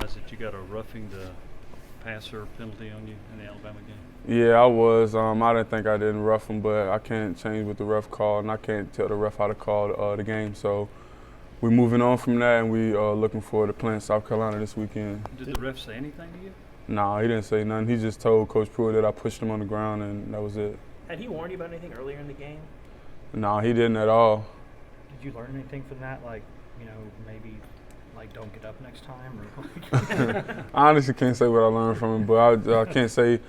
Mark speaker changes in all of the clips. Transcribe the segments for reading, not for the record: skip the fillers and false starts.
Speaker 1: realize that you got a roughing the passer penalty on you in the Alabama game?
Speaker 2: Yeah, I was. I didn't think I didn't rough him, but I can't change what the ref called, and I can't tell the ref how to call the game. So we're moving on from that, and we are looking forward to playing South Carolina this weekend.
Speaker 1: Did the ref say anything to you?
Speaker 2: No, he didn't say nothing. He just told Coach Pruitt that I pushed him on the ground, and that was it.
Speaker 3: Had he warned you about anything earlier in the game?
Speaker 2: No, he didn't at all.
Speaker 4: Did you learn anything from that? Like, maybe don't get up next time? Or
Speaker 2: I honestly can't say what I learned from him, but I can't say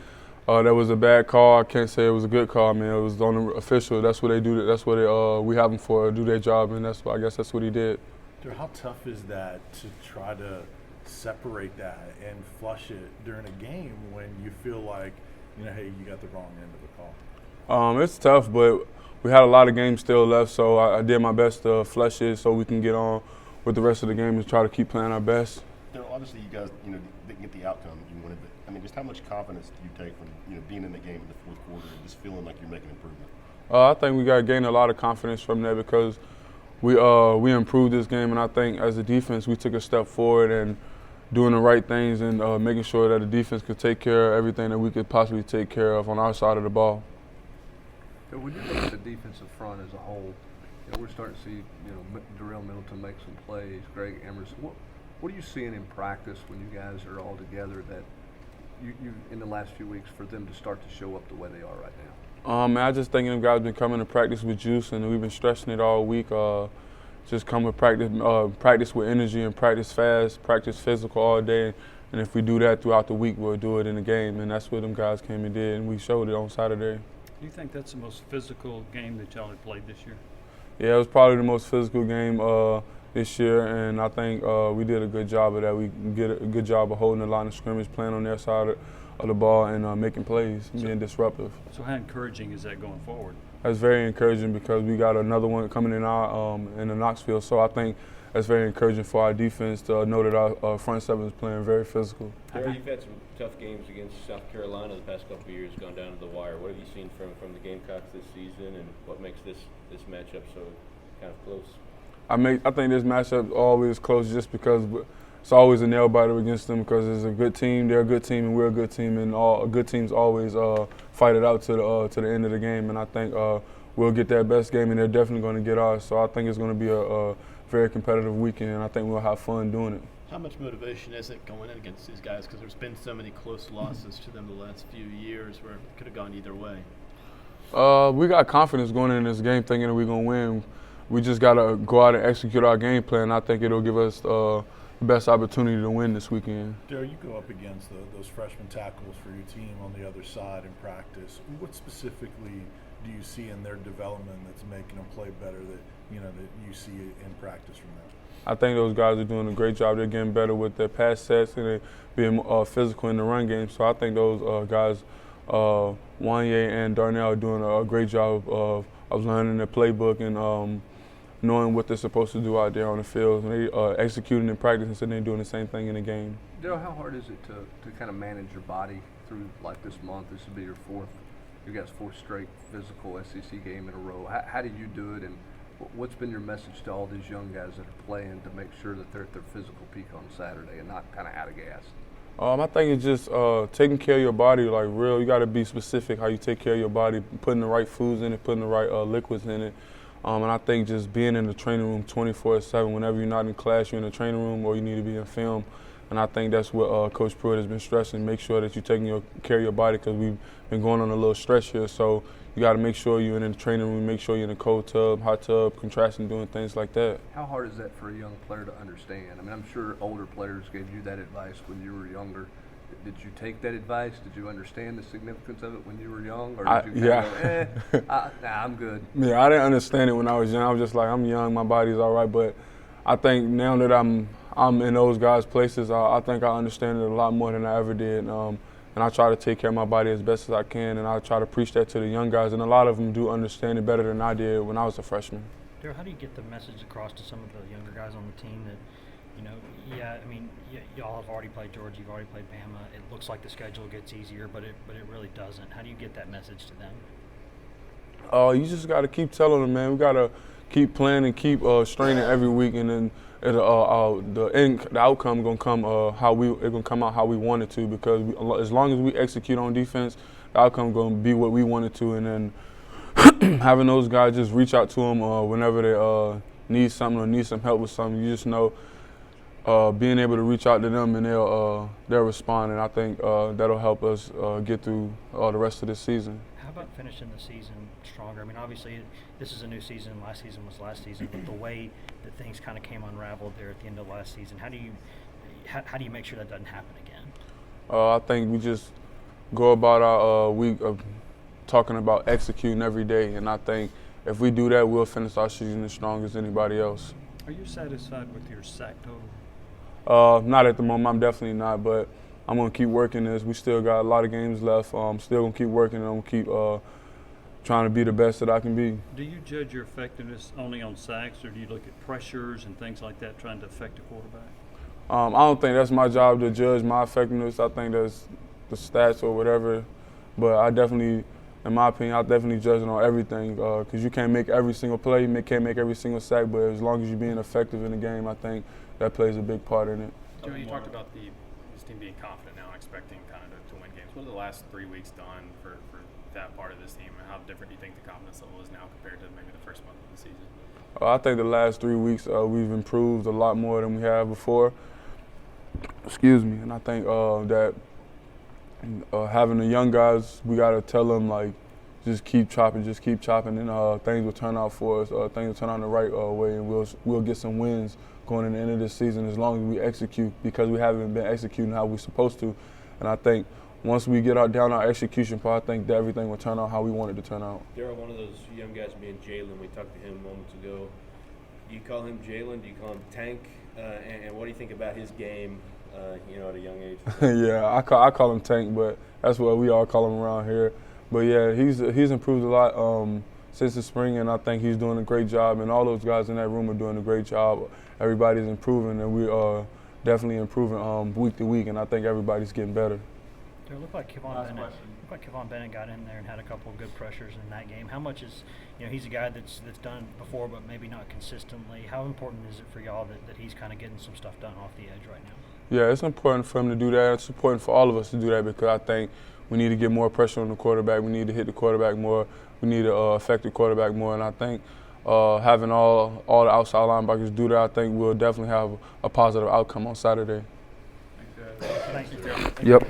Speaker 2: that was a bad call. I can't say it was a good call, man. It was on the official. That's what they do. That's what we have them for, do their job, and I guess that's what he did.
Speaker 5: How tough is that to try to separate that and flush it during a game when you feel like, hey, you got the wrong end of the call?
Speaker 2: It's tough, but we had a lot of games still left, so I did my best to flush it so we can get on with the rest of the game and try to keep playing our best.
Speaker 6: Obviously, you guys, didn't get the outcome you wanted, but just how much confidence do you take from being in the game in the fourth quarter and just feeling like you're making improvement?
Speaker 2: I think we got to gain a lot of confidence from that because we improved this game, and I think as a defense we took a step forward and doing the right things and making sure that the defense could take care of everything that we could possibly take care of on our side of the ball.
Speaker 7: So when you look at the defensive front as a whole, we're starting to see Darrell Middleton make some plays, Greg Emerson. What are you seeing in practice when you guys are all together that you in the last few weeks for them to start to show up the way they are right now?
Speaker 2: I just think them guys been coming to practice with juice, and we've been stressing it all week. Just come with practice with energy and practice fast, practice physical all day. And if we do that throughout the week, we'll do it in the game. And that's what them guys came and did, and we showed it on Saturday.
Speaker 1: Do you think that's the most physical game that y'all have played this year?
Speaker 2: Yeah, it was probably the most physical game this year, and I think we did a good job of that. We did a good job of holding the line of scrimmage, playing on their side of the ball, and making plays, being disruptive.
Speaker 1: So how encouraging is that going forward?
Speaker 2: That's very encouraging because we got another one coming in in the Knoxville, so I think that's very encouraging for our defense to know that our front seven is playing very physical.
Speaker 8: Darrell, you've had some tough games against South Carolina the past couple of years, gone down to the wire. What have you seen from the Gamecocks this season, and what makes this matchup so kind of close?
Speaker 2: I think this matchup always close just because it's always a nail biter against them because it's a good team, they're a good team, and we're a good team, and all good teams always fight it out to the end of the game. And I think we'll get that best game, and they're definitely going to get ours. So I think it's going to be a very competitive weekend, and I think we'll have fun doing it.
Speaker 3: How much motivation is it going in against these guys? Because there's been so many close losses to them the last few years where it could have gone either way.
Speaker 2: We got confidence going in this game thinking that we're going to win. We just got to go out and execute our game plan. I think it'll give us the best opportunity to win this weekend.
Speaker 5: Darrell, you go up against those freshman tackles for your team on the other side in practice. What specifically do you see in their development that's making them play better that you see in practice from them?
Speaker 2: I think those guys are doing a great job. They're getting better with their pass sets and they're being physical in the run game. So I think those guys, Wanye and Darnell, are doing a great job of learning their playbook and knowing what they're supposed to do out there on the field. And they executing in practice and they're doing the same thing in the game.
Speaker 7: Darrell, how hard is it to kind of manage your body through like this month? This will be your fourth straight physical SEC game in a row. How do you do it, and what's been your message to all these young guys that are playing to make sure that they're at their physical peak on Saturday and not kind of out of gas?
Speaker 2: I think it's just taking care of your body like real. You got to be specific how you take care of your body, putting the right foods in it, putting the right liquids in it. And I think just being in the training room 24/7, whenever you're not in class, you're in the training room or you need to be in film. And I think that's what Coach Pruitt has been stressing, make sure that you're taking care of your body because we've been going on a little stretch here. So you got to make sure you're in the training room, make sure you're in a cold tub, hot tub, contrasting, doing things like that.
Speaker 7: How hard is that for a young player to understand? I mean, I'm sure older players gave you that advice when you were younger. Did you take that advice? Did you understand the significance of it when you were young? Or did you go, I'm good?
Speaker 2: Yeah, I didn't understand it when I was young. I was just like, I'm young, my body's all right. But I think now that I'm in those guys' places, I think I understand it a lot more than I ever did. And I try to take care of my body as best as I can, and I try to preach that to the young guys. And a lot of them do understand it better than I did when I was a freshman.
Speaker 4: Darrell, how do you get the message across to some of the younger guys on the team that, y'all have already played Georgia, you've already played Bama. It looks like the schedule gets easier, but it really doesn't. How do you get that message to them?
Speaker 2: You just got to keep telling them, man. We got to keep playing and keep straining every week, and then the outcome gonna come gonna come out how we want it to. Because as long as we execute on defense, the outcome gonna be what we want it to. And then having those guys just reach out to them whenever they need something or need some help with something. You just know being able to reach out to them and they'll respond. And I think that'll help us get through the rest of this season.
Speaker 4: How about finishing the season stronger? I mean, obviously, this is a new season. Last season was last season, but the way that things kind of came unraveled there at the end of last season, how do you make sure that doesn't happen again?
Speaker 2: I think we just go about our week of talking about executing every day, and I think if we do that, we'll finish our season as strong as anybody else.
Speaker 1: Are you satisfied with your sack total?
Speaker 2: Not at the moment. I'm definitely not, but I'm gonna keep working this. We still got a lot of games left. I'm still gonna keep working, and I'm gonna keep trying to be the best that I can be.
Speaker 1: Do you judge your effectiveness only on sacks, or do you look at pressures and things like that trying to affect a quarterback?
Speaker 2: I don't think that's my job to judge my effectiveness. I think that's the stats or whatever. But I definitely, in my opinion, I definitely judge it on everything because you can't make every single play, you can't make every single sack, but as long as you're being effective in the game, I think that plays a big part in it.
Speaker 9: Joe, you talked about this team being confident now, expecting kind of to win games. What have the last 3 weeks done for that part of this team, and how different do you think the confidence level is now compared to maybe the first month of the season?
Speaker 2: I think the last 3 weeks we've improved a lot more than we have before. Excuse me. And I think that having the young guys, we got to tell them, like, just keep chopping, and things will turn out for us. Things will turn out the right way, and we'll get some wins going in the end of this season as long as we execute, because we haven't been executing how we're supposed to. And I think once we get down our execution part, I think that everything will turn out how we want it to turn out.
Speaker 8: Darrell, one of those young guys being Jalen, we talked to him moments ago. Do you call him Jalen? Do you call him Tank? And what do you think about his game, at a young age?
Speaker 2: Yeah, I call him Tank, but that's what we all call him around here. But yeah, he's improved a lot since the spring, and I think he's doing a great job. And all those guys in that room are doing a great job. Everybody's improving, and we are definitely improving week to week. And I think everybody's getting better.
Speaker 4: It looked like Kevon Bennett got in there and had a couple of good pressures in that game. How much is, he's a guy that's done it before, but maybe not consistently. How important is it for y'all that he's kind of getting some stuff done off the edge right now?
Speaker 2: Yeah, it's important for him to do that. It's important for all of us to do that, because I think we need to get more pressure on the quarterback. We need to hit the quarterback more. We need to affect the quarterback more. And I think having all the outside linebackers do that, I think we'll definitely have a positive outcome on Saturday.
Speaker 4: Thank you.
Speaker 2: Yep.